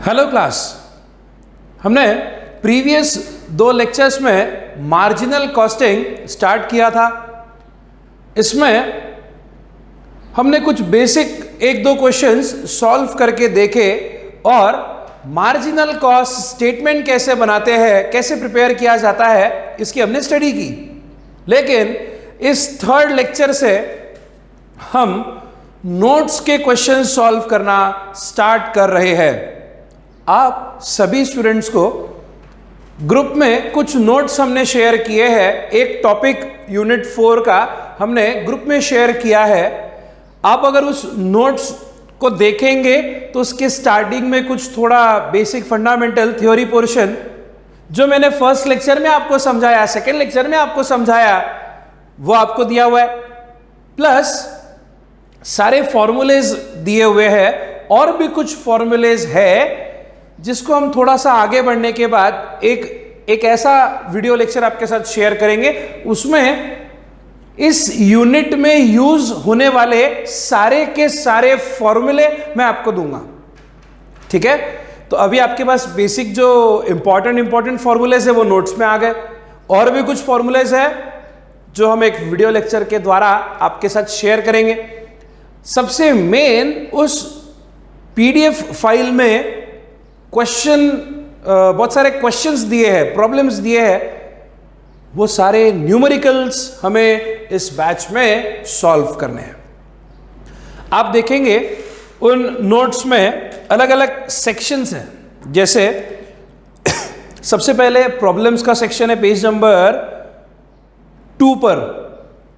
Hello class. हमने previous 2 lectures में marginal costing start किया था। इसमें हमने कुछ बेसिक 1-2 क्वेश्चंस सॉल्व करके देखे और मार्जिनल कॉस्ट स्टेटमेंट कैसे बनाते हैं, कैसे प्रिपेयर किया जाता है, इसकी हमने स्टडी की। लेकिन इस 3rd लेक्चर से हम नोट्स के क्वेश्चन सॉल्व करना स्टार्ट कर रहे हैं। आप सभी स्टूडेंट्स को ग्रुप में कुछ नोट्स हमने शेयर किए हैं। एक टॉपिक यूनिट 4 का हमने ग्रुप में शेयर किया है। आप अगर उस नोट्स को देखेंगे तो उसके स्टार्टिंग में कुछ थोड़ा बेसिक फंडामेंटल थ्योरी पोर्शन जो मैंने फर्स्ट लेक्चर में आपको समझाया, सेकेंड लेक्चर में आपको समझाया, वो आपको दिया हुआ है। प्लस सारे फॉर्मूलेज दिए हुए हैं और भी कुछ फॉर्मूलेज है जिसको हम थोड़ा सा आगे बढ़ने के बाद एक ऐसा वीडियो लेक्चर आपके साथ शेयर करेंगे। उसमें इस यूनिट में यूज होने वाले सारे के सारे फॉर्मूले मैं आपको दूंगा। ठीक है, तो अभी आपके पास बेसिक जो इंपॉर्टेंट फॉर्मूलेज है वो नोट्स में आ गए। और भी कुछ फॉर्मूलेज है जो हम एक वीडियो लेक्चर के द्वारा आपके साथ शेयर करेंगे। सबसे मेन उस पीडीएफ फाइल में बहुत सारे क्वेश्चंस दिए हैं, प्रॉब्लम्स दिए हैं, वो सारे न्यूमेरिकल्स हमें इस बैच में सॉल्व करने हैं। आप देखेंगे उन नोट्स में अलग अलग सेक्शंस हैं। जैसे सबसे पहले प्रॉब्लम्स का सेक्शन है पेज नंबर 2 पर।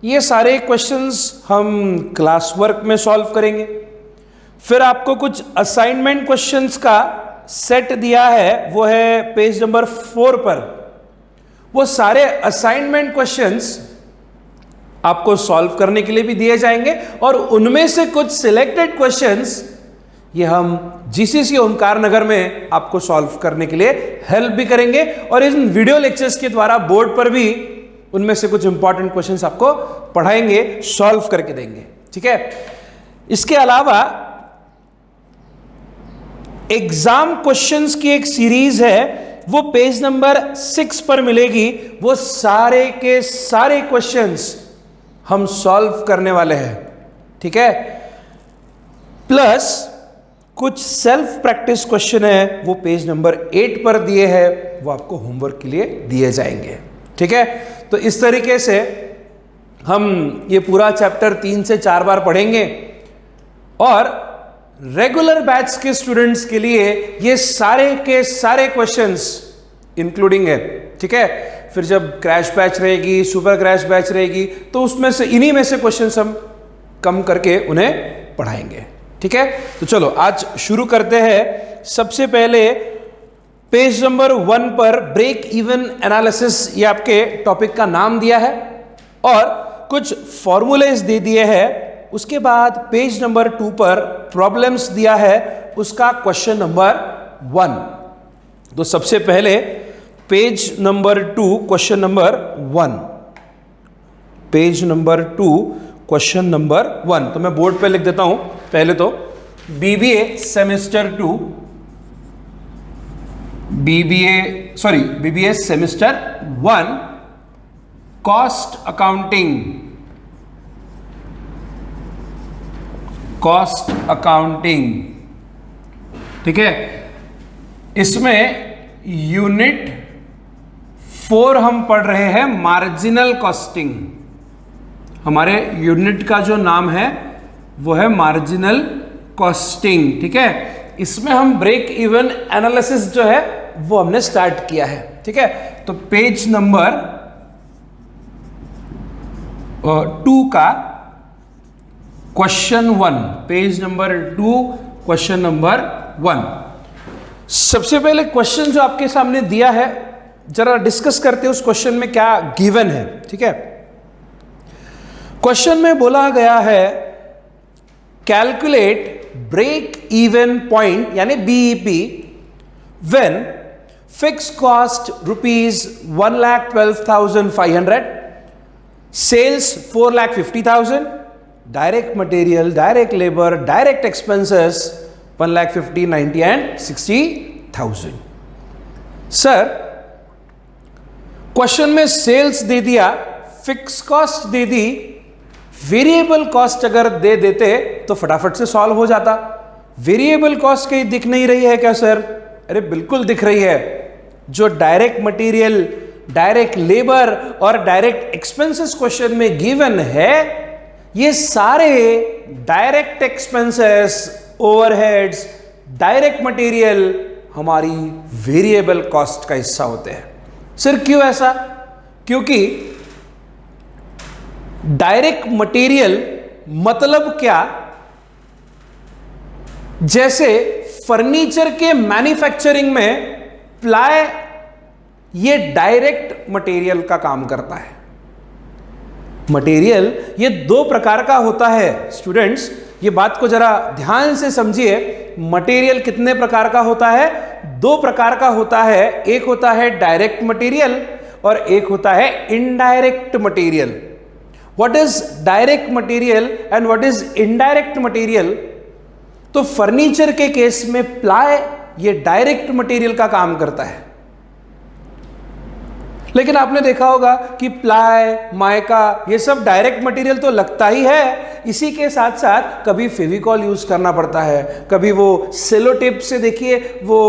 ये सारे क्वेश्चंस हम क्लास वर्क में सॉल्व करेंगे। फिर आपको कुछ असाइनमेंट क्वेश्चंस का सेट दिया है, वो है पेज नंबर 4 पर। वो सारे असाइनमेंट क्वेश्चंस आपको सॉल्व करने के लिए भी दिए जाएंगे और उनमें से कुछ सिलेक्टेड क्वेश्चंस ये हम जीसीसी ओमकार नगर में आपको सॉल्व करने के लिए हेल्प भी करेंगे और इन वीडियो लेक्चर्स के द्वारा बोर्ड पर भी उनमें से कुछ इंपॉर्टेंट क्वेश्चंस आपको पढ़ाएंगे, सॉल्व करके देंगे। ठीक है, इसके अलावा एग्जाम क्वेश्चंस की एक सीरीज है, वो पेज नंबर 6 पर मिलेगी। वो सारे के सारे क्वेश्चंस हम सॉल्व करने वाले हैं। ठीक है, प्लस कुछ सेल्फ प्रैक्टिस क्वेश्चन है, वो पेज नंबर 8 पर दिए हैं, वो आपको होमवर्क के लिए दिए जाएंगे। ठीक है, तो इस तरीके से हम ये पूरा चैप्टर 3 से 4 बार पढ़ेंगे और रेगुलर बैच के स्टूडेंट्स के लिए ये सारे के सारे क्वेश्चंस इंक्लूडिंग है। ठीक है, फिर जब क्रैश बैच रहेगी, सुपर क्रैश बैच रहेगी, तो उसमें से इन्हीं में से क्वेश्चंस हम कम करके उन्हें पढ़ाएंगे। ठीक है, तो चलो आज शुरू करते हैं। सबसे पहले पेज नंबर 1 पर ब्रेक इवन एनालिसिस, ये आपके टॉपिक का नाम दिया है और कुछ फॉर्मूलेज दे दिए हैं। उसके बाद पेज नंबर 2 पर प्रॉब्लम्स दिया है, उसका क्वेश्चन नंबर 1। तो सबसे पहले page number 2 question number 1, page number 2 question number 1। तो मैं बोर्ड पे लिख देता हूं। पहले तो BBA semester 2, BBA semester 1 cost accounting. ठीक है, इसमें यूनिट 4 हम पढ़ रहे हैं, मार्जिनल कॉस्टिंग। हमारे यूनिट का जो नाम है वो है मार्जिनल कॉस्टिंग। ठीक है, इसमें हम ब्रेक इवन एनालिसिस जो है वो हमने स्टार्ट किया है। ठीक है, तो पेज नंबर 2 का question 1, page number 2 question number 1। सबसे पहले क्वेश्चन जो आपके सामने दिया है, जरा डिस्कस करते हैं उस क्वेश्चन में क्या गिवन है। ठीक है, क्वेश्चन में बोला गया है कैलकुलेट ब्रेक इवन पॉइंट यानी BEP when fix cost ₹1,12,500, sales 4,50,000, direct material, direct labor, direct expenses 1,50,000, 90 and 60,000। Sir question में सेल्स दे दिया, फिक्स कॉस्ट दे दी, वेरिएबल कॉस्ट अगर दे देते तो फटाफट से सॉल्व हो जाता। वेरिएबल कॉस्ट कहीं दिख नहीं रही है क्या सर? अरे बिल्कुल दिख रही है। जो डायरेक्ट मटेरियल, डायरेक्ट लेबर और डायरेक्ट एक्सपेंसेस क्वेश्चन में गिवन है, ये सारे direct expenses, overheads, direct material हमारी वेरिएबल कॉस्ट का हिस्सा होते हैं। सर क्यों ऐसा? क्योंकि डायरेक्ट मटेरियल मतलब क्या? जैसे फर्नीचर के मैन्युफैक्चरिंग में प्लाई ये डायरेक्ट मटेरियल का काम करता है। मटेरियल ये दो प्रकार का होता है। स्टूडेंट्स ये बात को जरा ध्यान से समझिए। मटेरियल कितने प्रकार का होता है? दो प्रकार का होता है। एक होता है डायरेक्ट मटेरियल और एक होता है indirect material. What is direct material and what is indirect material? तो फर्नीचर के केस में प्लाई ये डायरेक्ट मटेरियल का काम करता है, लेकिन आपने देखा होगा कि प्लाई, माइका ये सब डायरेक्ट मटेरियल तो लगता ही है। इसी के साथ साथ कभी फेविकॉल यूज करना पड़ता है, कभी वो सेलो टेप से देखिए वो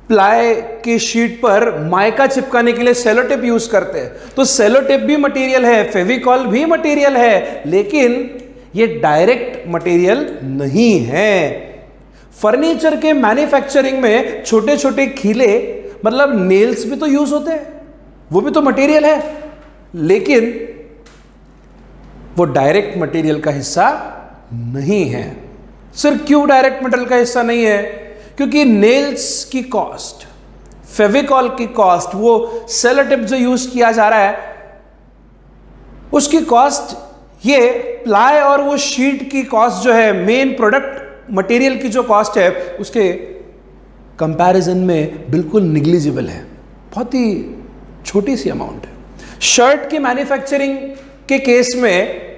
प्लाई की शीट पर माइका चिपकाने के लिए सेलो टेप यूज करते हैं। तो सेलो टेप भी मटेरियल है, फेविकॉल भी मटेरियल है, लेकिन ये डायरेक्ट मटेरियल नहीं है। फर्नीचर के मैन्युफैक्चरिंग में छोटे छोटे खीले मतलब नेल्स भी तो यूज होते हैं, वो भी तो मटेरियल है, लेकिन वो डायरेक्ट मटेरियल का हिस्सा नहीं है। सर क्यों डायरेक्ट मटेरियल का हिस्सा नहीं है? क्योंकि नेल्स की कॉस्ट, फेविकॉल की कॉस्ट, वो सेलो टेप जो यूज किया जा रहा है उसकी कॉस्ट, ये प्लाई और वो शीट की कॉस्ट जो है, मेन प्रोडक्ट मटेरियल की जो कॉस्ट है उसके कंपैरिजन में बिल्कुल निग्लिजिबल है, बहुत ही छोटी सी अमाउंट है। शर्ट की मैन्युफैक्चरिंग के केस में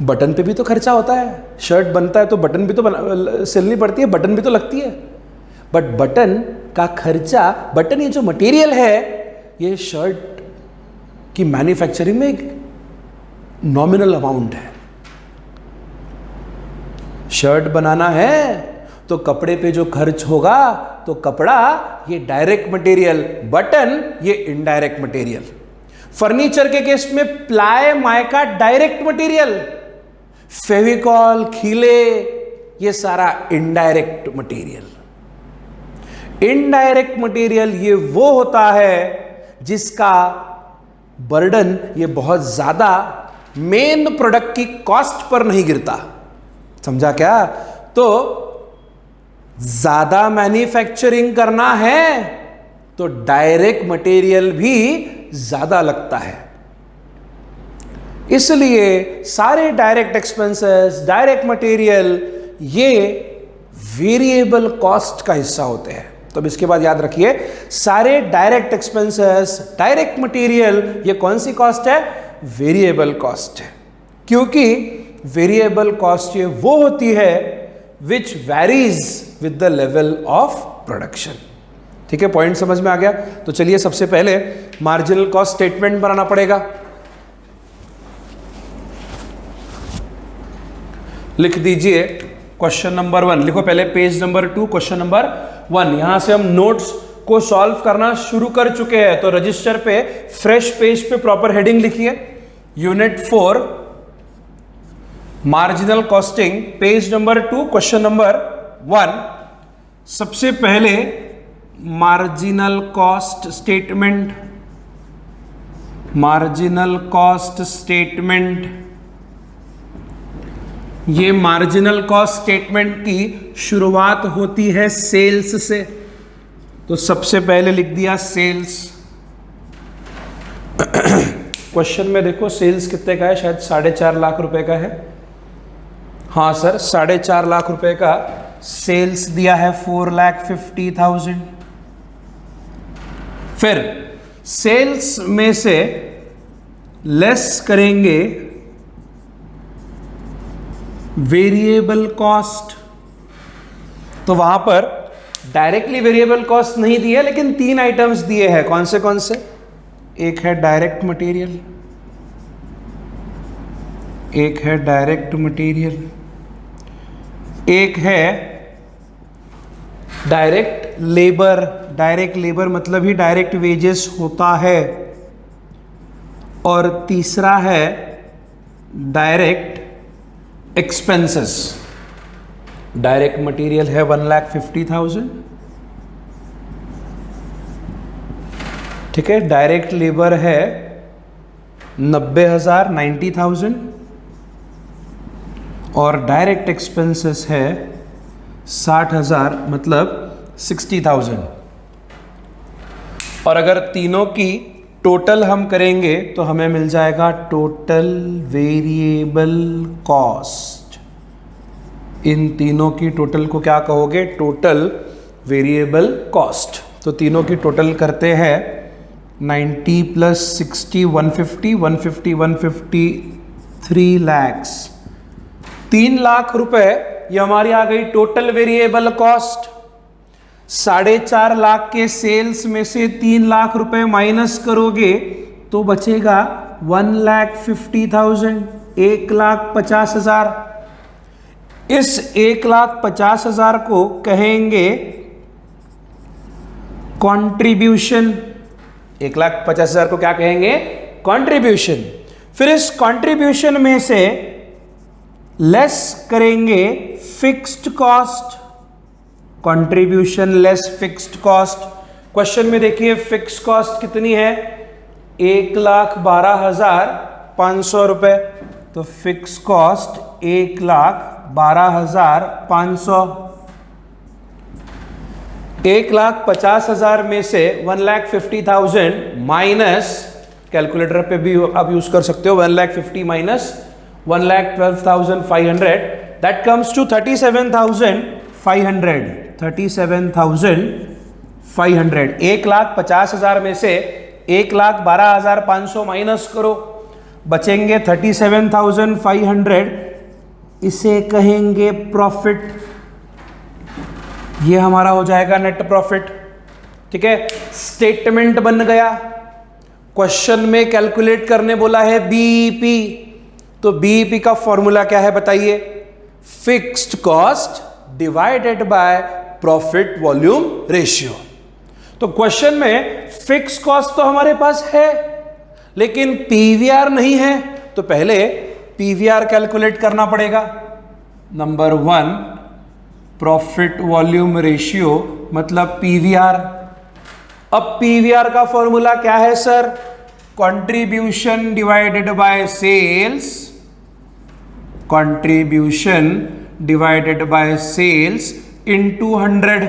बटन पे भी तो खर्चा होता है। शर्ट बनता है तो बटन भी तो सिलनी पड़ती है, बटन भी तो लगती है, बट बटन का खर्चा, बटन ये जो मटेरियल है ये शर्ट की मैन्युफैक्चरिंग में एक नॉमिनल अमाउंट है। शर्ट बनाना है तो कपड़े पे जो खर्च होगा, तो कपड़ा ये डायरेक्ट मटेरियल, बटन ये इनडायरेक्ट मटेरियल। फर्नीचर के केस में ply, mica direct material, Fevicol, खीले ये सारा इनडायरेक्ट मटेरियल। इनडायरेक्ट मटेरियल ये वो होता है जिसका बर्डन ये बहुत ज्यादा मेन प्रोडक्ट की कॉस्ट पर नहीं गिरता। समझा क्या? तो ज्यादा मैन्युफैक्चरिंग करना है तो डायरेक्ट मटेरियल भी ज्यादा लगता है। इसलिए सारे डायरेक्ट एक्सपेंसेस, डायरेक्ट मटेरियल ये वेरिएबल कॉस्ट का हिस्सा होते हैं। तो अब इसके बाद याद रखिए, सारे डायरेक्ट एक्सपेंसेस, डायरेक्ट मटेरियल ये कौन सी कॉस्ट है? वेरिएबल कॉस्ट है। क्योंकि वेरिएबल कॉस्ट ये वो होती है which varies with the level of production. ठीक है, पॉइंट समझ में आ गया? तो चलिए सबसे पहले मार्जिनल कॉस्ट स्टेटमेंट बनाना पड़ेगा। लिख दीजिए क्वेश्चन नंबर 1, लिखो पहले पेज नंबर 2 क्वेश्चन नंबर 1। यहां से हम नोट्स को सॉल्व करना शुरू कर चुके हैं, तो रजिस्टर पे फ्रेश पेज पे प्रॉपर हेडिंग लिखिए, unit 4 marginal costing, page number 2 question number 1। सबसे पहले marginal cost statement, marginal cost statement, ये मार्जिनल कॉस्ट स्टेटमेंट की शुरुआत होती है सेल्स से। तो सबसे पहले लिख दिया सेल्स। क्वेश्चन में देखो सेल्स कितने का है, शायद 4.5 लाख रुपए का है। हाँ सर, 4.5 लाख रुपए का सेल्स दिया है, 4,50,000। फिर सेल्स में से लेस करेंगे वेरिएबल कॉस्ट, तो वहां पर डायरेक्टली वेरिएबल कॉस्ट नहीं दी है, लेकिन 3 आइटम्स दिए हैं। कौन से? एक है डायरेक्ट मटेरियल, एक है डायरेक्ट मटेरियल, एक है डायरेक्ट लेबर। डायरेक्ट लेबर मतलब ही डायरेक्ट वेजेस होता है। और तीसरा है डायरेक्ट एक्सपेंसेस। डायरेक्ट मटेरियल है 1,50,000, ठीक है। डायरेक्ट लेबर है 90,000, 90,000, और डायरेक्ट एक्सपेंसेस है 60,000 मतलब 60,000। और अगर तीनों की टोटल हम करेंगे तो हमें मिल जाएगा टोटल वेरिएबल कॉस्ट। इन तीनों की टोटल को क्या कहोगे? Total variable cost. तो तीनों की टोटल करते हैं 90 + 60 150, 150 150 3 लाख। 3 लाख रुपए ये हमारी आ गई टोटल वेरिएबल कॉस्ट। 4.5 लाख के सेल्स में से 3 लाख रुपए माइनस करोगे तो बचेगा 1,50,000, 1,50,000। इस 1,50,000 को कहेंगे कंट्रीब्यूशन। 1,50,000 को क्या कहेंगे? कंट्रीब्यूशन। फिर इस कंट्रीब्यूशन में से लेस करेंगे fixed cost. Contribution less fixed cost. Question में देखिए फिक्स्ड कॉस्ट कितनी है? 1,12,500 रुपए। तो फिक्स कॉस्ट 1,12,500। 1,50,000 में से 1,50,000 माइनस, कैलकुलेटर पे भी आप यूज कर सकते हो, 1,50,000 माइनस 1,12,500, दैट कम्स टू 37,500। 37,500। 1,50,000 में से 1,12,500 माइनस करो, बचेंगे 37,500। इसे कहेंगे प्रॉफिट। ये हमारा हो जाएगा नेट प्रॉफिट, ठीक है। स्टेटमेंट बन गया। क्वेश्चन में कैलकुलेट करने बोला है बीईपी, तो बीईपी का फॉर्मूला क्या है बताइए? Fixed cost divided by profit volume ratio. तो क्वेश्चन में फिक्स कॉस्ट तो हमारे पास है, लेकिन पीवीआर नहीं है, तो पहले पीवीआर कैलकुलेट करना पड़ेगा। नंबर 1 प्रॉफिट वॉल्यूम रेशियो मतलब पीवीआर। अब पीवीआर का फॉर्मूला क्या है sir? Contribution divided by sales. Contribution divided by sales into 100।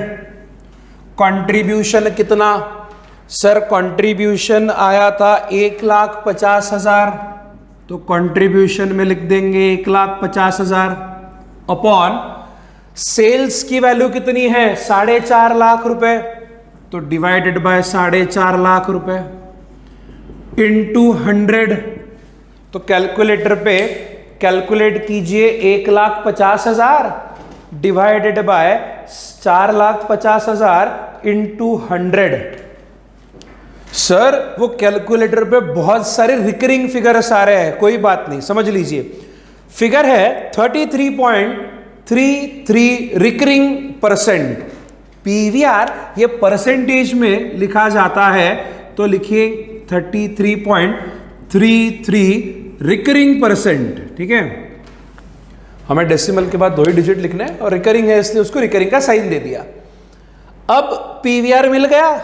Contribution कितना सर? कंट्रीब्यूशन आया था 1,50,000, तो कंट्रीब्यूशन में लिख देंगे 1,50,000 अपॉन सेल्स की वैल्यू कितनी है? 4.5 लाख रुपए, तो डिवाइडेड बाय 4.5 लाख रुपए इनटू 100। तो कैलकुलेटर पे कैलकुलेट कीजिए 1,50,000 डिवाइडेड बाय 4,50,000 इनटू 100। सर वो कैलकुलेटर पे बहुत सारे रिकरिंग फिगर्स आ रहे हैं, कोई बात नहीं, समझ लीजिए। फिगर है 33.33 रिकरिंग परसेंट। पीवीआर ये परसेंटेज में लिखा जाता है, तो लिखिए 33.33 रिकरिंग परसेंट, ठीक है। हमें डेसिमल के बाद 2 ही डिजिट लिखना है और रिकरिंग है इसलिए उसको रिकरिंग का साइन दे दिया। अब पीवीआर मिल गया,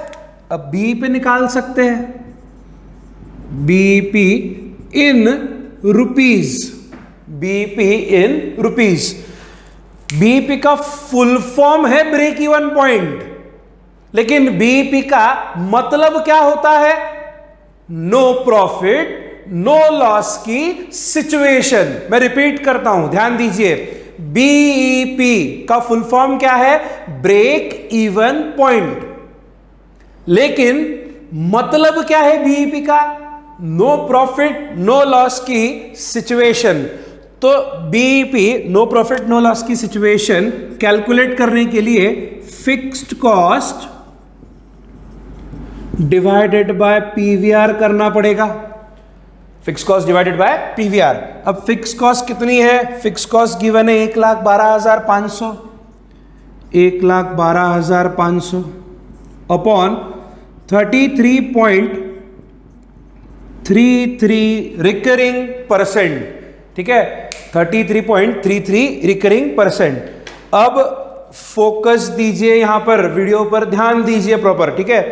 अब बीईपी निकाल सकते हैं। BEP in rupees. BEP in rupees. BEP का फुल फॉर्म है ब्रेक इवन पॉइंट, लेकिन बीईपी का मतलब क्या होता है? नो प्रॉफिट नो लॉस की सिचुएशन। मैं रिपीट करता हूं, ध्यान दीजिए। बीईपी का फुल फॉर्म क्या है? Break even point. लेकिन मतलब क्या है बीईपी का? नो प्रॉफिट नो लॉस की सिचुएशन। तो BEP no profit no loss की सिचुएशन कैलकुलेट करने के लिए fixed cost divided by PVR करना पड़ेगा। Fix cost divided by PVR. अब फिक्स कॉस्ट कितनी है? फिक्स कॉस्ट गिवन है 1,12,500, 1,12,500 अपॉन 33.33 रिकरिंग परसेंट। ठीक है, 33.33 रिकरिंग परसेंट। अब फोकस दीजिए यहां पर, वीडियो पर ध्यान दीजिए प्रॉपर। ठीक है,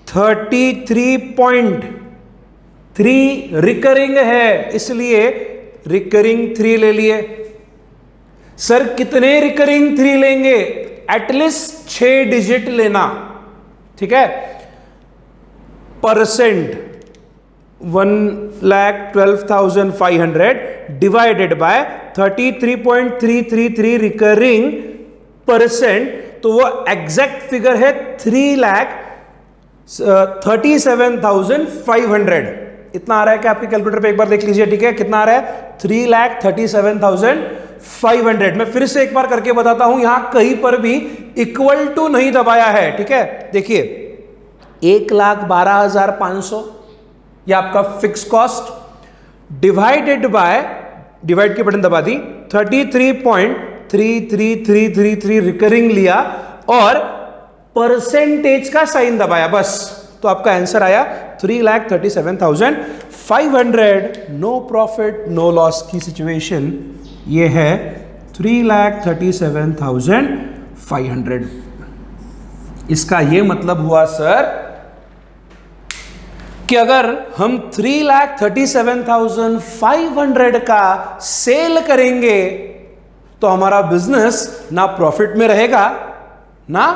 33.3 रिकरिंग है, इसलिए रिकरिंग 3 ले लिए। सर कितने रिकरिंग 3 लेंगे? एटलीस्ट 6 डिजिट लेना। ठीक है, percent 1,12,500 divided by 33.333 recurring percent, तो वो एग्जैक्ट फिगर है 3,37,500। इतना आ रहा है कि आपके कैलकुलेटर पे एक बार देख लीजिए। ठीक है, कितना आ रहा है? 3,37,500। मैं फिर से एक बार करके बताता हूं, यहां कहीं पर भी इक्वल टू नहीं दबाया है। ठीक है, देखिए 1,12,500 ये आपका fix cost divided bye, divide के बटन दबा दी, 33.33333 रिकरिंग लिया और परसेंटेज का साइन दबाया, बस। तो आपका आंसर आया 3,37,500। नो प्रॉफिट नो लॉस की सिचुएशन ये है 3,37,500। इसका ये मतलब हुआ सर कि अगर हम 3,37,500 का सेल करेंगे तो हमारा बिजनेस ना प्रॉफिट में रहेगा ना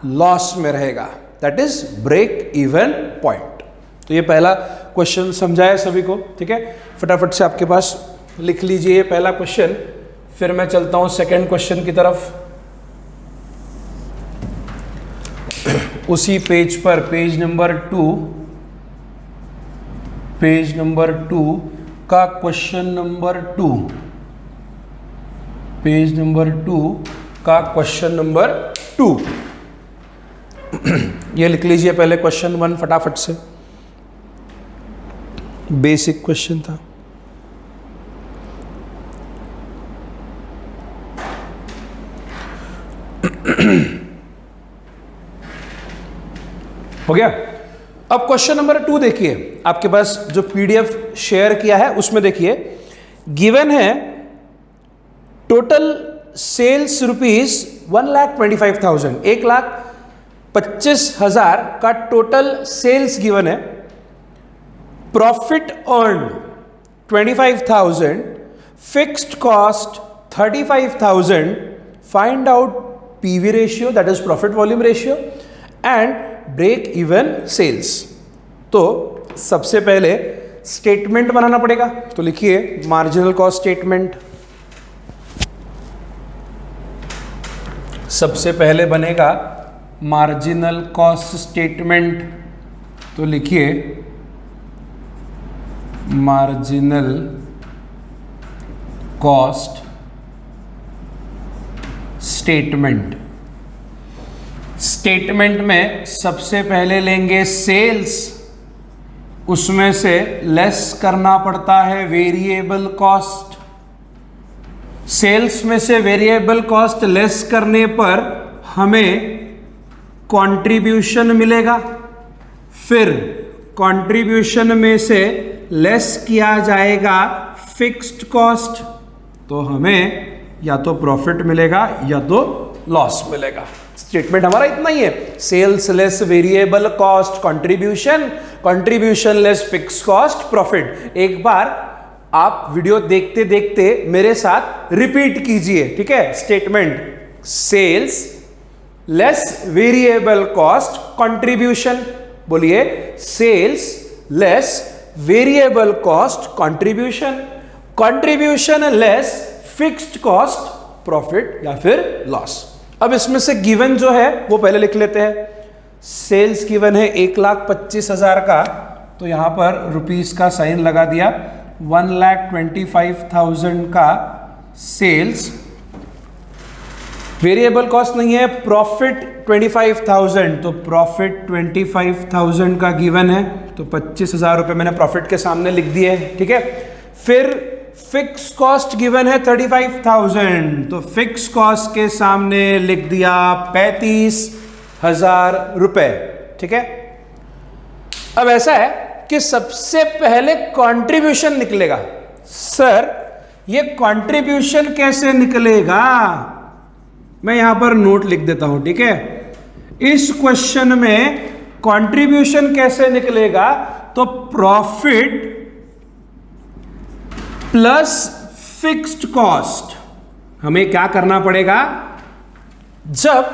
लॉस में रहेगा। That is break even point. तो ये पहला क्वेश्चन समझाया सभी को। ठीक है, फटाफट से आपके पास लिख लीजिए पहला क्वेश्चन, फिर मैं चलता हूं सेकंड क्वेश्चन की तरफ। उसी पेज पर, पेज नंबर 2 का क्वेश्चन नंबर 2, पेज नंबर 2 का क्वेश्चन नंबर 2 ये लिख लीजिए पहले क्वेश्चन 1 फटाफट से, बेसिक क्वेश्चन था। हो गया। अब क्वेश्चन नंबर 2 देखिए, आपके पास जो पीडीएफ शेयर किया है उसमें देखिए, गिवन है टोटल सेल्स रुपीज 1,25,000, 1,25,000 का टोटल सेल्स गिवन है। Profit earn 25,000, fixed cost 35,000, find out PV ratio that is profit volume ratio and break even sales. तो सबसे पहले स्टेटमेंट बनाना पड़ेगा, तो लिखिए मार्जिनल कॉस्ट स्टेटमेंट। सबसे पहले बनेगा मार्जिनल कॉस्ट स्टेटमेंट, तो लिखिए मार्जिनल कॉस्ट स्टेटमेंट। स्टेटमेंट में सबसे पहले लेंगे सेल्स, उसमें से लेस करना पड़ता है वेरिएबल कॉस्ट। सेल्स में से वेरिएबल कॉस्ट लेस करने पर हमें कंट्रीब्यूशन मिलेगा, फिर कंट्रीब्यूशन में से लेस किया जाएगा फिक्स्ड कॉस्ट, तो हमें या तो प्रॉफिट मिलेगा या तो लॉस मिलेगा। स्टेटमेंट हमारा इतना ही है, sales less variable cost contribution, contribution less fix cost profit. एक बार आप वीडियो देखते देखते मेरे साथ रिपीट कीजिए, ठीक है। Statement sales less variable cost contribution, बोलिए sales less variable cost contribution, contribution less fixed cost profit या फिर लॉस। अब इसमें से गिवन जो है वो पहले लिख लेते हैं। सेल्स गिवन है 1,25,000 का, तो यहां पर रुपीस का साइन लगा दिया। 1,25,000 का सेल्स, वेरिएबल कॉस्ट नहीं है, प्रॉफिट 25,000, तो प्रॉफिट 25,000 का गिवन है, तो 25,000 रुपये मैंने प्रॉफिट के सामने लिख दिए, ठीक है। फिर फिक्स कॉस्ट गिवन है 35,000, तो फिक्स कॉस्ट के सामने लिख दिया 35,000 रुपये, ठीक है। अब ऐसा है कि सबसे पहले कंट्रीब्यूशन निकलेगा। सर ये कंट्रीब्यूशन कैसे निकलेगा, मैं यहां पर नोट लिख देता हूं, ठीक है। इस क्वेश्चन में कंट्रीब्यूशन कैसे निकलेगा, तो प्रॉफिट प्लस फिक्स्ड कॉस्ट। हमें क्या करना पड़ेगा, जब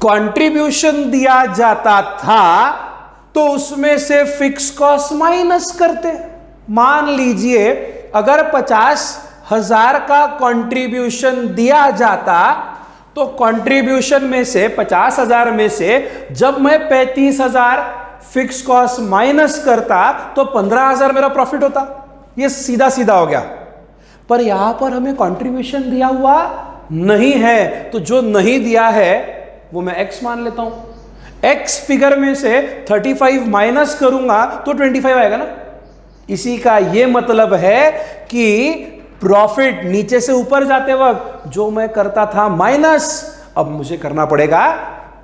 कंट्रीब्यूशन दिया जाता था तो उसमें से फिक्स कॉस्ट माइनस करते। मान लीजिए अगर 50,000 का कंट्रीब्यूशन दिया जाता तो कंट्रीब्यूशन में से 50,000 में से जब मैं 35,000 फिक्स कॉस्ट माइनस करता तो 15,000 मेरा प्रॉफिट होता। ये सीधा सीधा हो गया। पर यहां पर हमें कंट्रीब्यूशन दिया हुआ नहीं है, तो जो नहीं दिया है वो मैं x मान लेता हूं। x फिगर में से 35 माइनस करूंगा तो 25 आएगा ना। इसी का ये मतलब है कि प्रॉफिट नीचे से ऊपर जाते वक्त जो मैं करता था माइनस, अब मुझे करना पड़ेगा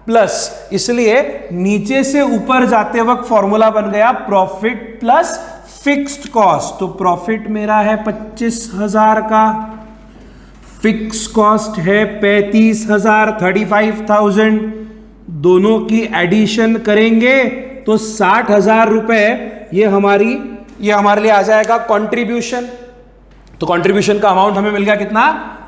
प्लस। इसलिए नीचे से ऊपर जाते वक्त फॉर्मूला बन गया प्रॉफिट प्लस फिक्स्ड कॉस्ट। तो प्रॉफिट मेरा है 25,000 का, फिक्स कॉस्ट है 35,000, 35,000, दोनों की एडिशन करेंगे तो 60,000 रुपए ये हमारे लिए आ जाएगा कंट्रीब्यूशन। तो कंट्रीब्यूशन का अमाउंट हमें मिल गया कितना,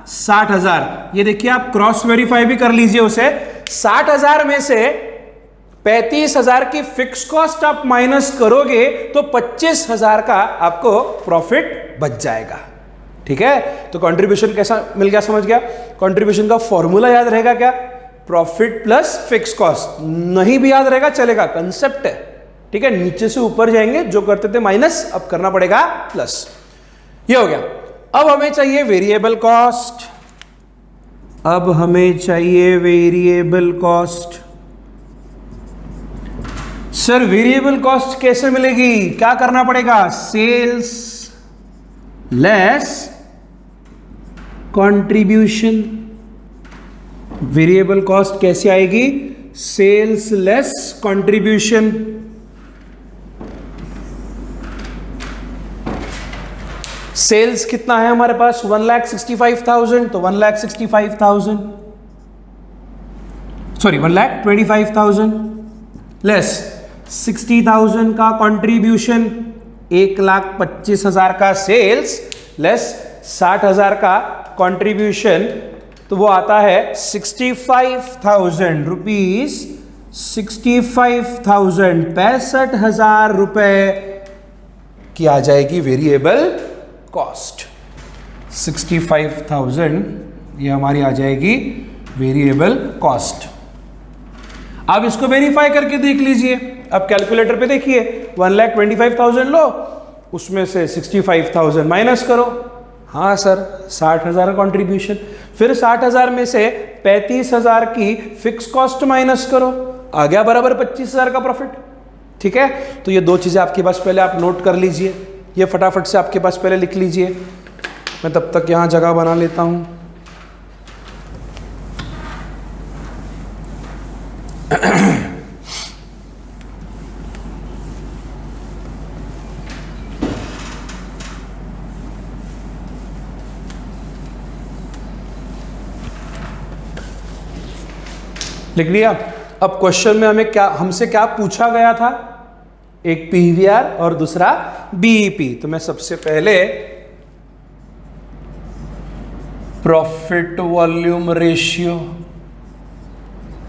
60,000। ये देखिए आप क्रॉस वेरीफाई भी कर लीजिए उसे। 60,000 में से 35,000 की फिक्स कॉस्ट आप माइनस करोगे तो 25,000 का आपको प्रॉफिट बच जाएगा, ठीक है। तो कंट्रीब्यूशन कैसा मिल गया, समझ गया। कंट्रीब्यूशन का फॉर्मूला याद रहेगा क्या, प्रॉफिट प्लस फिक्स कॉस्ट। नहीं भी याद रहेगा चलेगा, कंसेप्ट है, ठीक है। नीचे से ऊपर जाएंगे, जो करते थे माइनस अब करना पड़ेगा प्लस। ये हो गया। अब हमें चाहिए वेरिएबल कॉस्ट। अब हमें चाहिए variable cost. Sir variable cost कैसे मिलेगी, क्या करना पड़ेगा, sales less contribution. Variable cost कैसे आएगी, सेल्स लेस कंट्रीब्यूशन। सेल्स कितना है हमारे पास, 1,65,000, तो 1,65,000 सॉरी 1,25,000 लेस 60,000 का कंट्रीब्यूशन, 1,25,000 का सेल्स लेस 60,000 का कंट्रीब्यूशन, तो वो आता है 65,000 रुपीज। 65,000 65,000 रुपए की आ जाएगी वेरिएबल कॉस्ट। 65,000 ये हमारी आ जाएगी वेरिएबल कॉस्ट। आप इसको वेरीफाई करके देख लीजिए। अब कैलकुलेटर पे देखिए, 1,25,000 लो, उसमें से 65,000 माइनस करो। हाँ सर 60,000 कंट्रीब्यूशन, फिर 60,000 में से 35,000 की फिक्स कॉस्ट माइनस करो, आ गया बराबर 25,000 का प्रॉफिट, ठीक है। तो ये दो चीजें आपके पास पहले आप नोट कर लीजिए, ये फटाफट से आपके पास पहले लिख लीजिए। मैं तब तक यहां जगह बना लेता हूं। लिख लिया। अब क्वेश्चन में हमसे क्या पूछा गया था, एक पीवीआर और दूसरा बीईपी। तो मैं सबसे पहले profit volume ratio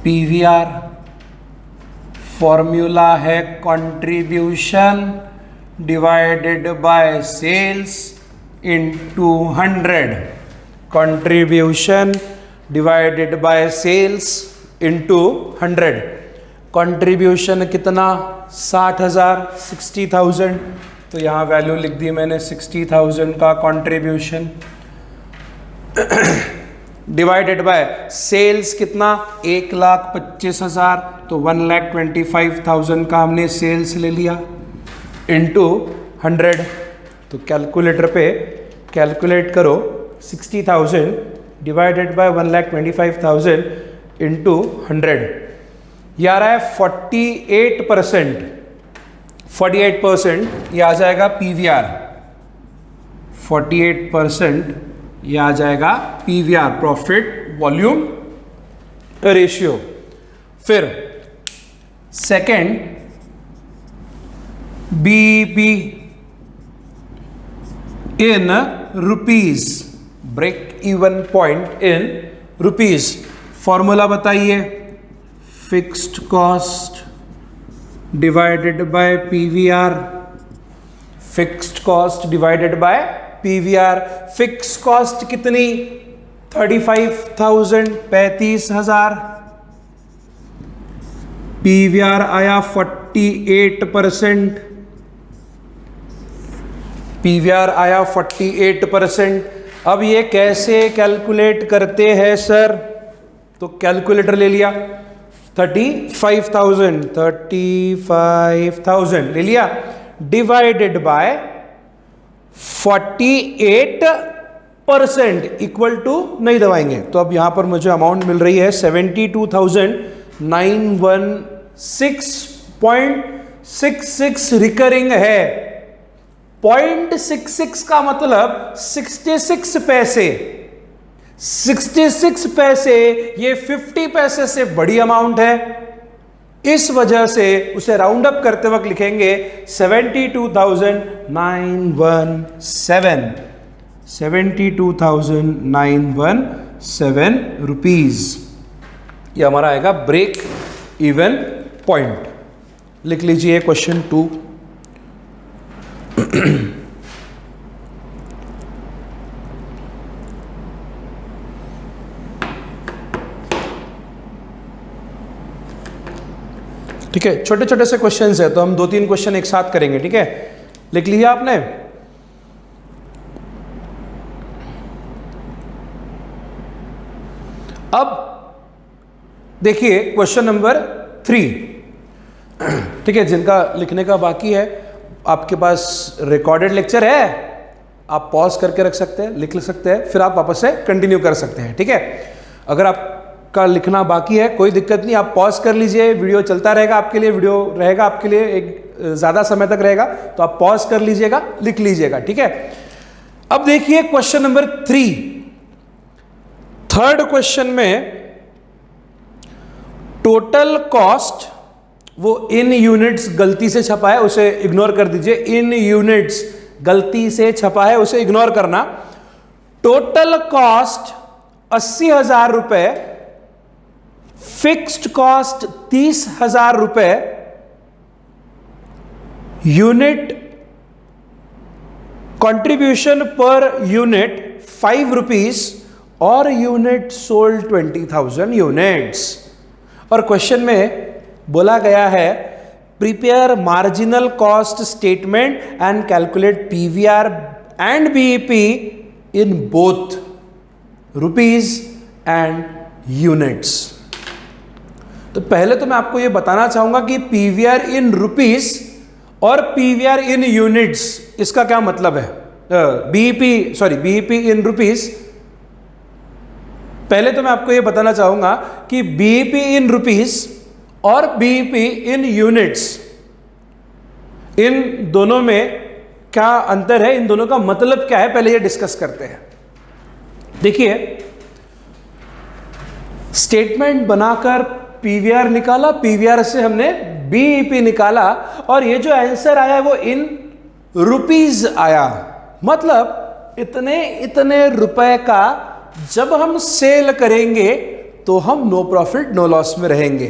PVR, formula है contribution divided by sales into 100। Contribution divided by sales into 100। Contribution कितना, 60,000, 60,000 तो यहाँ वैल्यू लिख दी मैंने 60,000 का कंट्रीब्यूशन डिवाइडेड बाय सेल्स कितना 1,25,000, तो 1,25,000 का हमने सेल्स ले लिया इनटू 100। तो कैलकुलेटर पे कैलकुलेट करो 60,000 डिवाइडेड बाय 1,25,000 इनटू 100, ये आ रहा है 48%। ये आ जाएगा पीवीआर 48%, ये आ जाएगा पीवीआर प्रॉफिट वॉल्यूम रेशियो। फिर second BEP in rupees, break even point in rupees. Formula बताइए, fixed cost divided by PVR, fixed cost divided by PVR. Fix cost कितनी 35,000, 35,000। पीवीआर आया 48%, पीवीआर आया 48%। अब ये कैसे कैलकुलेट करते हैं सर? तो कैलकुलेटर ले लिया 35,000 ले लिया डिवाइडेड बाय 48% इक्वल टू नहीं दबाएंगे, तो अब यहां पर मुझे अमाउंट मिल रही है 72,916.66 रिकरिंग है। 0.66 का मतलब 66 पैसे। 66 पैसे ये 50 पैसे से बड़ी अमाउंट है, इस वजह से उसे राउंड अप करते वक्त लिखेंगे 72,917 रुपीज। ये हमारा आएगा ब्रेक इवन पॉइंट। लिख लीजिए क्वेश्चन 2। ठीक है, छोटे छोटे से क्वेश्चंस है तो हम 2-3 क्वेश्चन एक साथ करेंगे। ठीक है, लिख लिया आपने? अब देखिए क्वेश्चन नंबर 3। ठीक है, जिनका लिखने का बाकी है, आपके पास रिकॉर्डेड लेक्चर है, आप पॉज करके रख सकते हैं, लिख सकते हैं, फिर आप वापस से कंटिन्यू कर सकते हैं। ठीक है, अगर आपका लिखना बाकी है कोई दिक्कत नहीं, आप पॉज कर लीजिए, वीडियो चलता रहेगा आपके लिए, वीडियो रहेगा आपके लिए एक ज़्यादा समय तक रहेगा, तो आप पॉज कर लीजिएगा, लिख लीजिएगा। ठीक है, अब देखिए क्वेश्चन नंबर 3। थर्ड क्वेश्चन में टोटल कॉस्ट, वो इन यूनिट्स गलती से छपा है, उसे इग्नोर कर दीजिए। इन यूनिट्स गलती से छपा है, उसे इग्नोर करना। टोटल कॉस्ट 80,000 रुपए, फिक्स्ड कॉस्ट 30,000 रुपए, unit contribution per unit 5 rupees और यूनिट सोल्ड 20,000 यूनिट्स। और क्वेश्चन में बोला गया है prepare marginal cost statement and calculate PVR and BEP in both rupees and units. तो पहले तो मैं आपको यह बताना चाहूंगा कि पीवीआर इन रुपीज और पीवीआर इन यूनिट्स, इसका क्या मतलब है? BEP in rupees. पहले तो मैं आपको यह बताना चाहूंगा कि बीईपी इन रुपीज और बीईपी इन यूनिट्स, इन दोनों में क्या अंतर है, इन दोनों का मतलब क्या है, पहले ये डिस्कस करते हैं। देखिए, स्टेटमेंट बनाकर पीवीआर निकाला, पीवीआर से हमने बीईपी निकाला, और ये जो आंसर आया है वो इन रुपीज आया। मतलब इतने रुपए का जब हम सेल करेंगे तो हम नो प्रॉफिट नो लॉस में रहेंगे।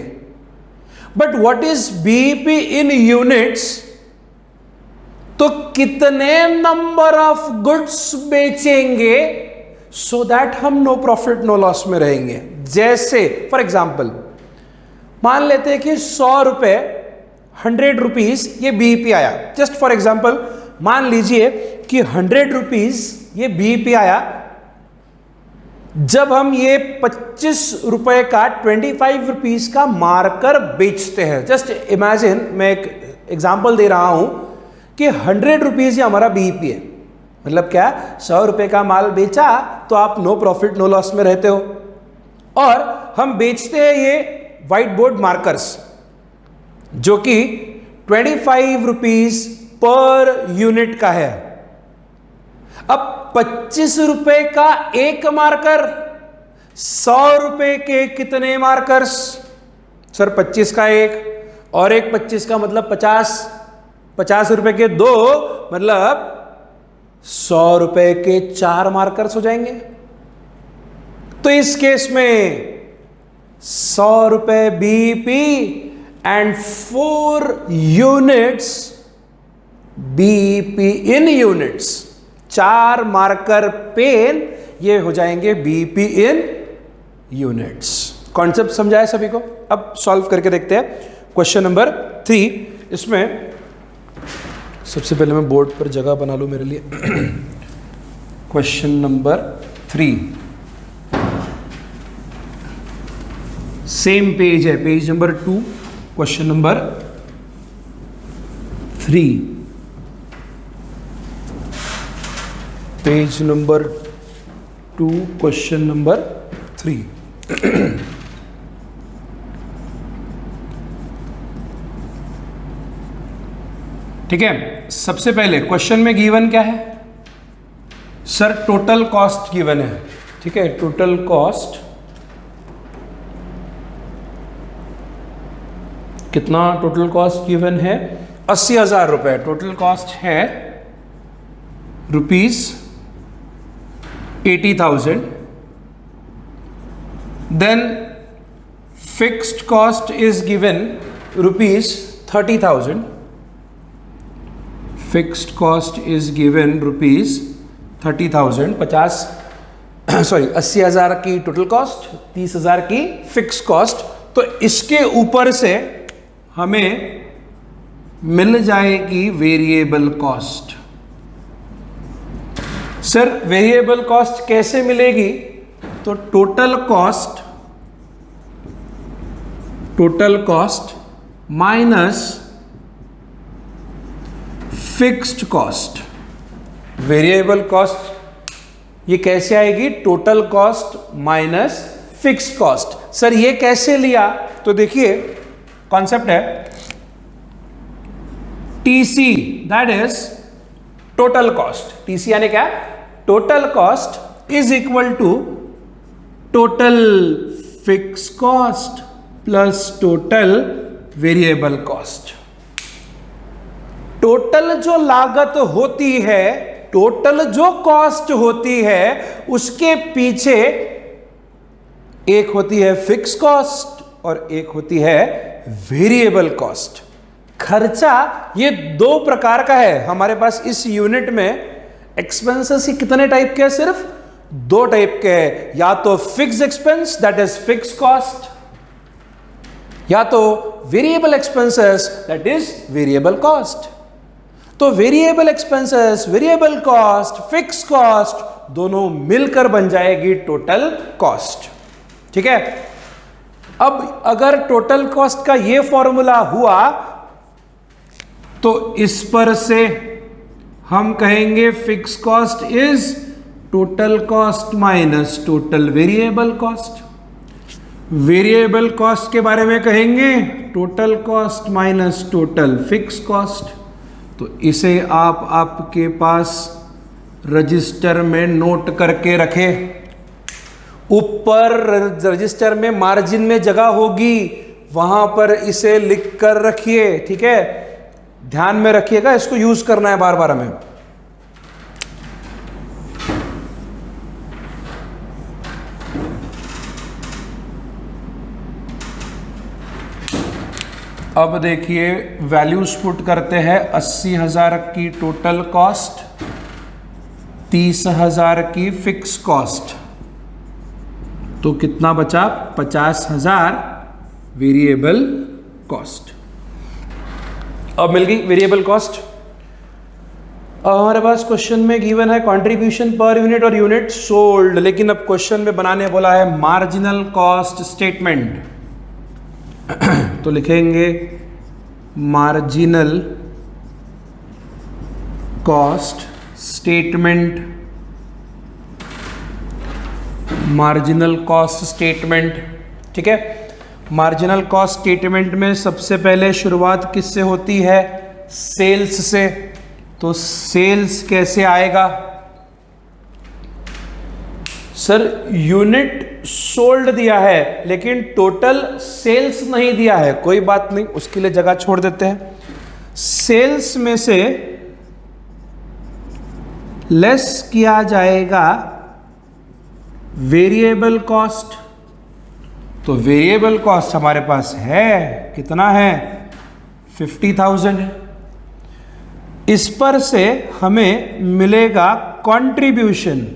But what is BEP in units? तो कितने नंबर ऑफ गुड्स बेचेंगे सो दैट हम नो प्रॉफिट नो लॉस में रहेंगे। जैसे फॉर एग्जाम्पल मान लेते हैं कि 100 रुपए 100 रुपीज ये बीईपी आया, जस्ट फॉर एग्जाम्पल मान लीजिए कि 100 रुपीज ये बीईपी आया। जब हम ये 25 रुपए का 25 रुपीज का मार्कर बेचते हैं, जस्ट इमेजिन, मैं एक एग्जांपल दे रहा हूं कि 100 रुपीज ये हमारा बीईपी है। मतलब क्या, 100 रुपए का माल बेचा तो आप नो प्रॉफिट नो लॉस में रहते हो, और हम बेचते हैं ये व्हाइट बोर्ड मार्कर्स जो कि 25 रुपीज पर यूनिट का है। अब 25 रुपए का एक मार्कर, 100 रुपए के कितने मार्कर्स? सर 25 का एक और एक 25 का मतलब 50, 50 रुपए के दो मतलब 100 रुपए के 4 मार्कर्स हो जाएंगे। तो इस केस में 100 रुपए BEP and 4 units BEP in units, 4 marker pen, ये हो जाएंगे बीईपी इन यूनिट्स। कॉन्सेप्ट समझाया सभी को? अब सॉल्व करके देखते हैं क्वेश्चन नंबर 3। इसमें सबसे पहले मैं बोर्ड पर जगह बना लूं मेरे लिए। क्वेश्चन नंबर 3, सेम पेज है, page number 2, question number 3, page number 2, question number 3। ठीक है, सबसे पहले क्वेश्चन में गिवन क्या है? सर टोटल कॉस्ट गिवन है। ठीक है, टोटल कॉस्ट कितना? टोटल कॉस्ट गिवन है 80,000 रुपए। टोटल कॉस्ट है ₹80,000। Then fixed cost is given ₹30,000। Fixed cost is given ₹30,000। 80,000 की टोटल कॉस्ट, 30,000 की फिक्स कॉस्ट। तो इसके ऊपर से हमें मिल जाएगी variable cost. Sir variable cost कैसे मिलेगी? तो total cost minus fixed cost. Variable cost ये कैसे आएगी? Total cost minus fixed cost. Sir ये कैसे लिया? तो देखिए कॉन्सेप्ट है TC, that is total cost. TC यानी क्या? Total cost is equal to total fix cost plus total variable cost. Total जो लागत होती है, टोटल जो कॉस्ट होती है, उसके पीछे एक होती है फिक्स कॉस्ट और एक होती है वेरिएबल कॉस्ट। खर्चा ये 2 प्रकार का है हमारे पास इस यूनिट में। एक्सपेंसेस ही कितने टाइप के हैं? सिर्फ 2 टाइप के हैं। या तो fix expense that is fix cost, या तो variable expenses that is variable cost. तो variable expenses, variable cost, fix cost दोनों मिलकर बन जाएगी टोटल कॉस्ट। ठीक है, अब अगर टोटल कॉस्ट का ये फॉर्मूला हुआ तो इस पर से हम कहेंगे fix cost is total cost minus total variable cost. Variable cost के बारे में कहेंगे total cost minus total fix cost. तो इसे आप आपके पास रजिस्टर में नोट करके रखें। ऊपर रजिस्टर में मार्जिन में जगह होगी, वहां पर इसे लिख कर रखिए। ठीक है, ध्यान में रखिएगा, इसको यूज करना है बार बार हमें। अब देखिए वैल्यूज पुट करते हैं। 80,000 की टोटल कॉस्ट, 30,000 की फिक्स कॉस्ट, तो कितना बचा? 50,000 वेरिएबल कॉस्ट। अब मिल गई वेरिएबल कॉस्ट। अब हमारे पास क्वेश्चन में गिवन है कंट्रीब्यूशन पर यूनिट और यूनिट सोल्ड, लेकिन अब क्वेश्चन में बनाने बोला है मार्जिनल कॉस्ट स्टेटमेंट। तो लिखेंगे marginal cost statement, marginal cost statement. ठीक है, मार्जिनल कॉस्ट स्टेटमेंट में सबसे पहले शुरुआत किससे होती है? सेल्स से। तो सेल्स कैसे आएगा? सर यूनिट सोल्ड दिया है लेकिन टोटल सेल्स नहीं दिया है, कोई बात नहीं, उसके लिए जगह छोड़ देते हैं। सेल्स में से लेस किया जाएगा वेरिएबल कॉस्ट। तो वेरिएबल कॉस्ट हमारे पास है, कितना है? 50,000 है। इस पर से हमें मिलेगा कंट्रीब्यूशन,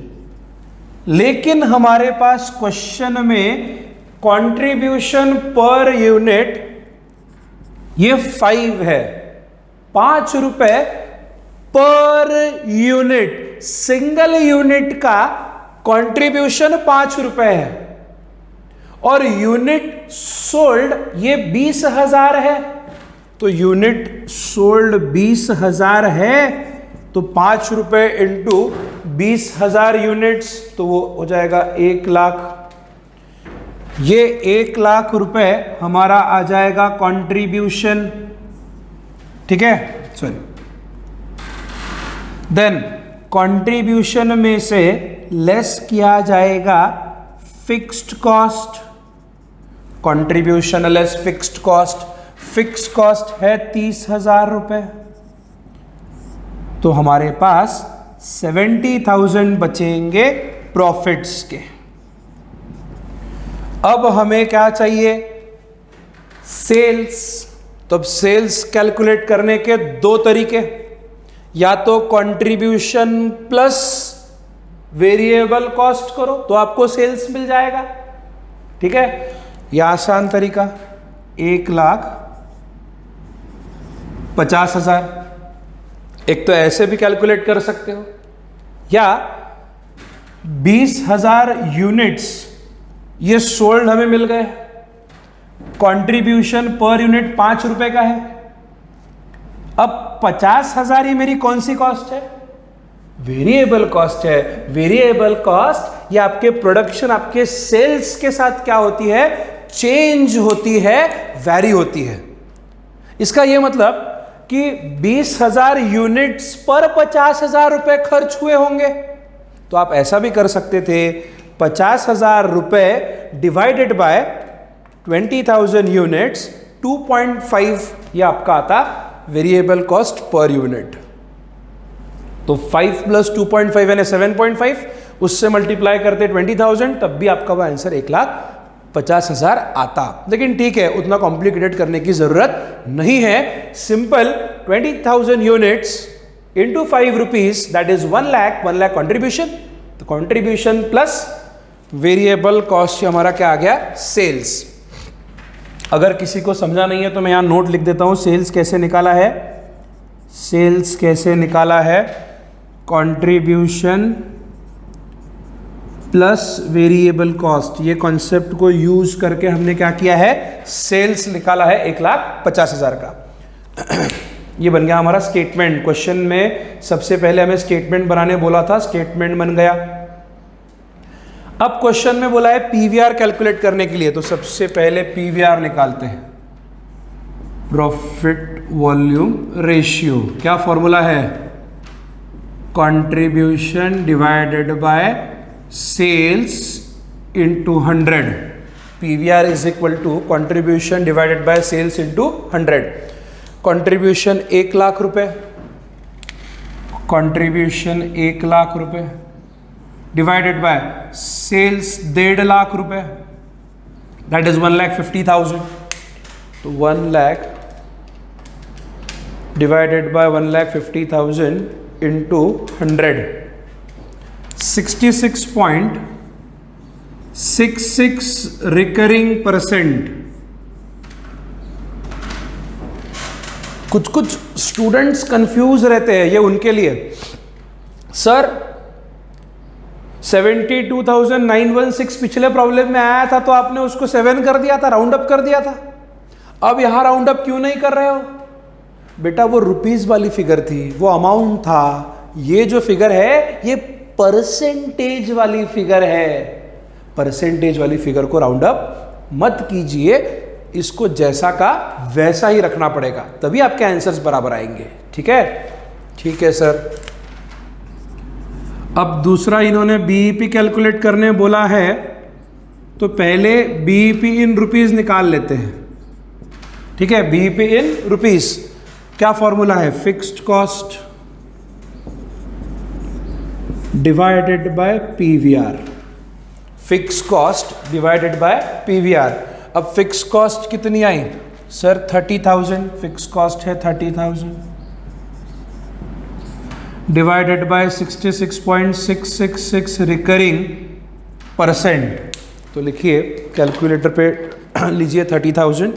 लेकिन हमारे पास क्वेश्चन में कंट्रीब्यूशन पर यूनिट ये 5 है, 5 रुपए पर यूनिट। सिंगल यूनिट का कंट्रीब्यूशन 5 रुपए है और यूनिट सोल्ड ये 20,000 है। तो यूनिट सोल्ड 20,000 है, तो 5 रुपए इंटू 20,000 यूनिट्स, तो वो हो जाएगा 1 लाख। ये 1 लाख रुपए हमारा आ जाएगा कंट्रीब्यूशन। ठीक है, सॉरी। देन कंट्रीब्यूशन में से लेस किया जाएगा fixed cost. Contribution less fixed cost, fix cost है 30,000 रुपए, तो हमारे पास 70,000 बचेंगे प्रॉफिट्स के। अब हमें क्या चाहिए? सेल्स। तो अब सेल्स कैलकुलेट करने के 2 तरीके, या तो कंट्रीब्यूशन प्लस वेरिएबल कॉस्ट करो तो आपको सेल्स मिल जाएगा। ठीक है, यह आसान तरीका 1,50,000। एक तो ऐसे भी कैलकुलेट कर सकते हो, या 20,000 यूनिट्स ये सोल्ड हमें मिल गए, कंट्रीब्यूशन पर यूनिट 5 रुपए का है। अब 50,000 ही मेरी कौन सी कॉस्ट है? वेरिएबल कॉस्ट है। वेरिएबल कॉस्ट ये आपके प्रोडक्शन, आपके सेल्स के साथ क्या होती है? चेंज होती है, वैरी होती है। इसका यह मतलब कि 20,000 यूनिट्स पर 50,000 रुपए खर्च हुए होंगे। तो आप ऐसा भी कर सकते थे, 50,000 रुपए डिवाइडेड बाय 20,000 यूनिट्स, 2.5 ये आपका आता वेरिएबल कॉस्ट पर यूनिट। तो 5 प्लस 2.5 यानी 7.5, उससे मल्टीप्लाई करते 20,000, तब भी आपका वह आंसर 1,50,000 आता। लेकिन ठीक है, उतना कॉम्प्लिकेटेड करने की जरूरत नहीं है। Simple 20,000 units into 5 rupees, that is 1 lakh, 1 lakh contribution. तो कॉन्ट्रीब्यूशन प्लस वेरिएबल कॉस्ट हमारा क्या आ गया? सेल्स। अगर किसी को समझा नहीं है तो मैं यहां नोट लिख देता हूं, सेल्स कैसे निकाला है। सेल्स कैसे निकाला है? कंट्रीब्यूशन प्लस वेरिएबल कॉस्ट, ये कॉन्सेप्ट को यूज करके हमने क्या किया है? सेल्स निकाला है 1,50,000 का। ये बन गया हमारा स्टेटमेंट। क्वेश्चन में सबसे पहले हमें स्टेटमेंट बनाने बोला था, स्टेटमेंट बन गया। अब क्वेश्चन में बोला है पीवीआर कैलकुलेट करने के लिए, तो सबसे पहले पीवीआर निकालते हैं, प्रॉफिट वॉल्यूम रेशियो। क्या फॉर्मूला है? Contribution divided by sales into 100। PVR is equal to contribution divided by sales into 100। Contribution 1 lakh रुपए, कंट्रीब्यूशन 1 लाख रुपए डिवाइडेड बाय सेल्स 1.5 लाख रुपए, दैट इज 1,50,000। तो 1 lakh divided by 1,50,000 into 100, 66.66 recurring percent. कुछ students confuse रहते हैं, ये उनके लिए। सर 72,916 पिछले प्रॉब्लम में आया था तो आपने उसको 7 कर दिया था, राउंड अप कर दिया था, अब यहां राउंड अप क्यों नहीं कर रहे हो? बेटा वो रुपीस वाली फिगर थी, वो अमाउंट था। ये जो फिगर है ये परसेंटेज वाली फिगर है। परसेंटेज वाली फिगर को राउंड अप मत कीजिए, इसको जैसा का वैसा ही रखना पड़ेगा, तभी आपके आंसर्स बराबर आएंगे। ठीक है, ठीक है सर। अब दूसरा इन्होंने बीईपी कैलकुलेट करने बोला है, तो पहले बीईपी इन रुपीस निकाल लेते हैं। ठीक है, बीईपी इन रुपीस क्या फॉर्मूला है? Fixed cost divided by PVR. Fix cost divided by PVR. अब फिक्स कॉस्ट कितनी आई सर? 30,000। फिक्स कॉस्ट है 30,000 डिवाइडेड बाय 66.666 रिकरिंग परसेंट। तो लिखिए कैलकुलेटर पे लीजिए 30,000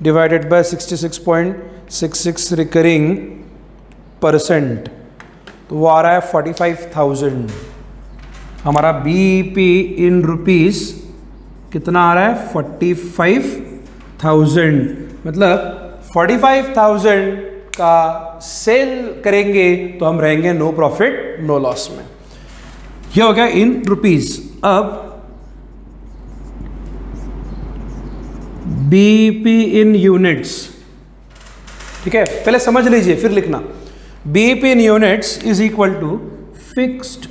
डिवाइडेड बाय 66.66 रिकरिंग परसेंट, तो वो आ रहा है 45,000। हमारा बीईपी इन रुपीस कितना आ रहा है? 45,000। मतलब 45,000 का सेल करेंगे तो हम रहेंगे नो प्रॉफिट नो लॉस में। ये हो गया इन रुपीस। अब बीईपी इन यूनिट्स। ठीक है, पहले समझ लीजिए फिर लिखना। BEP in units is equal to fixed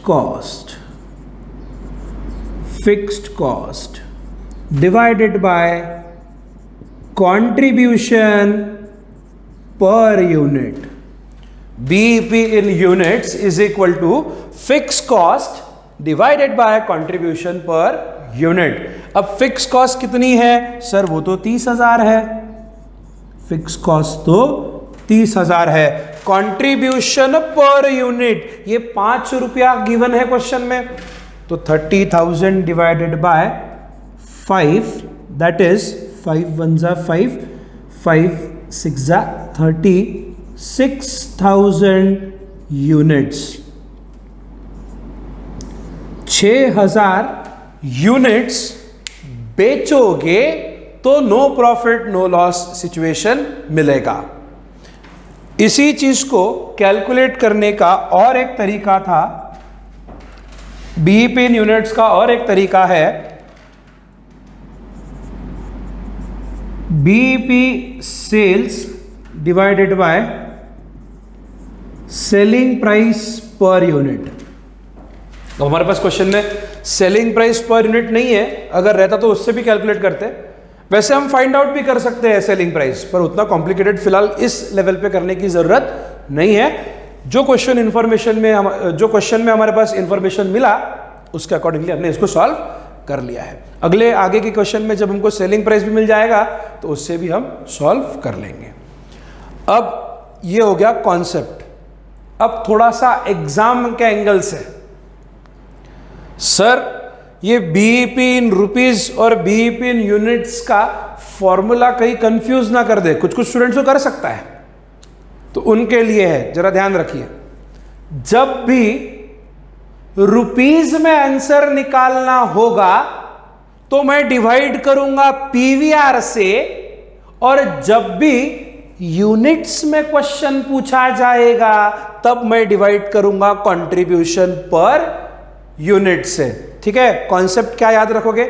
cost divided by contribution per unit. BEP in units is equal to fixed cost divided by contribution per unit. अब fix cost कितनी है सर? वो तो 30,000 है। फिक्स कॉस्ट तो 30,000 है। Contribution per unit ये 5 रुपया गिवन है क्वेश्चन में, तो 30,000 डिवाइडेड बाय 5, दैट इज 5 1 जा 5, 5 6 जा 30, 6,000 यूनिट्स। 6,000 यूनिट्स बेचोगे तो no profit no loss situation मिलेगा। इसी चीज को कैलकुलेट करने का और एक तरीका था, बीईपी इन यूनिट्स का और एक तरीका है, BEP sales divided by selling price per unit. अब हमारे पास क्वेश्चन में सेलिंग प्राइस पर यूनिट नहीं है, अगर रहता तो उससे भी कैलकुलेट करते। वैसे हम फाइंड आउट भी कर सकते हैं सेलिंग प्राइस, पर उतना कॉम्प्लिकेटेड फिलहाल इस लेवल पे करने की जरूरत नहीं है। जो क्वेश्चन में हमारे पास इंफॉर्मेशन मिला उसके अकॉर्डिंगली हमने इसको सॉल्व कर लिया है। अगले आगे के क्वेश्चन में जब हमको सेलिंग प्राइस भी मिल जाएगा तो उससे भी हम सॉल्व कर लेंगे। अब ये हो गया कॉन्सेप्ट। अब थोड़ा सा एग्जाम के एंगल से, सर ये बीईपी इन रुपीस और बीईपी इन यूनिट्स का फॉर्मूला कहीं कंफ्यूज ना कर दे। कुछ स्टूडेंट्स को कर सकता है, तो उनके लिए है, जरा ध्यान रखिए। जब भी रुपीस में आंसर निकालना होगा तो मैं डिवाइड करूंगा पीवीआर से, और जब भी यूनिट्स में क्वेश्चन पूछा जाएगा तब मैं डिवाइड करूंगा कंट्रीब्यूशन पर यूनिट से। ठीक है, कॉन्सेप्ट क्या याद रखोगे?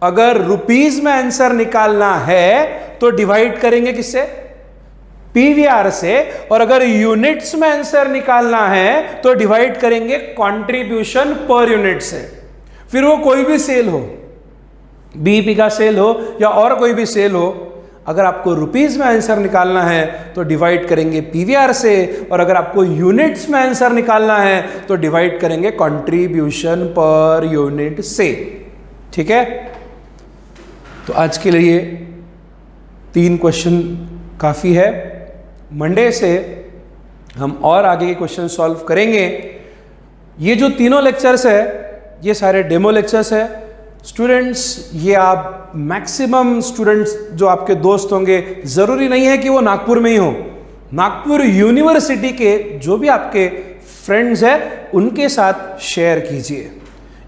अगर रुपीस में आंसर निकालना है तो डिवाइड करेंगे किससे? पीवीआर से, और अगर यूनिट्स में आंसर निकालना है तो डिवाइड करेंगे कंट्रीब्यूशन पर यूनिट से। फिर वो कोई भी सेल हो, बीईपी का सेल हो या और कोई भी सेल हो, अगर आपको रुपीस में आंसर निकालना है तो डिवाइड करेंगे पीवीआर से, और अगर आपको यूनिट्स में आंसर निकालना है तो डिवाइड करेंगे कंट्रीब्यूशन पर यूनिट से। ठीक है, तो आज के लिए 3 क्वेश्चन काफ़ी है। मंडे से हम और आगे के क्वेश्चन सॉल्व करेंगे। ये जो तीनों लेक्चर्स है ये सारे डेमो लेक्चर्स है। स्टूडेंट्स, ये आप मैक्सिमम स्टूडेंट्स जो आपके दोस्त होंगे, ज़रूरी नहीं है कि वो नागपुर में ही हो, नागपुर यूनिवर्सिटी के जो भी आपके फ्रेंड्स हैं उनके साथ शेयर कीजिए।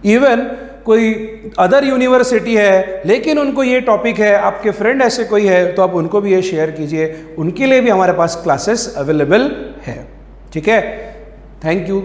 इवन कोई अदर यूनिवर्सिटी है लेकिन उनको ये टॉपिक है, आपके फ्रेंड ऐसे कोई है तो आप उनको भी ये शेयर कीजिए, उनके लिए भी हमारे पास क्लासेस अवेलेबल है। ठीक है, थैंक यू।